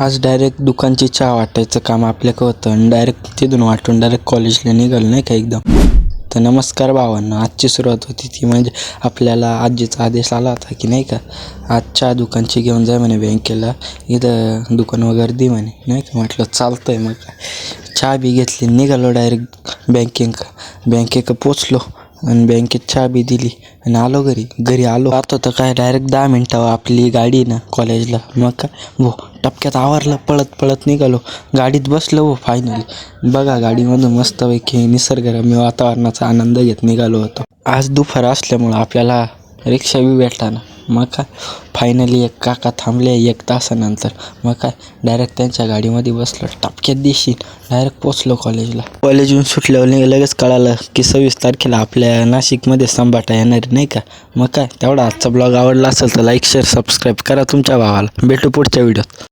आज डायरेक्ट दुकानची चहा वाटायचं काम आपल्याकडं होतं आणि डायरेक्ट तिथून वाटून डायरेक्ट कॉलेजला निघालो नाही का एकदम. तर नमस्कार भावांनो, आजची सुरुवात होती ती म्हणजे आपल्याला आजीचा आदेश आला होता की नाही का, आज चहा दुकानची घेऊन जाय म्हणे बँकेला, इथं दुकान वगैरे दे म्हणे नाही का. म्हटलं चालतं आहे. मग काय चहा बी घेतली, निघालो डायरेक्ट बँकेक पोचलो आणि बँकेत चहा बी दिली आणि आलो घरी आलो. आता तर काय डायरेक्ट 10 मिनटावर आपली गाडी ना कॉलेजला. मग काय हो टपक्यात आवरलं, पळत निघालो, गाडीत बसलो हो फायनली. बघा गाडीमधून मस्तपैकी निसर्गरम्य वातावरणाचा आनंद घेत निघालो होतो. आज दुपार असल्यामुळं आपल्याला रिक्षा बी भेटला ना. मग काय फायनली एक काका थांबले 1 तासानंतर. मग काय डायरेक्ट त्यांच्या गाडीमध्ये बसलो, टपक्यात दिशी डायरेक्ट पोचलो कॉलेजला. कॉलेजहून सुटल्यावर लगेच कळालं की 26 तारखेला आपल्या नाशिकमध्ये संभाटा येणार नाही का. मग काय तेवढा आजचा ब्लॉग आवडला असेल तर लाईक शेअर सबस्क्राईब करा तुमच्या भावाला. भेटू पुढच्या व्हिडिओत.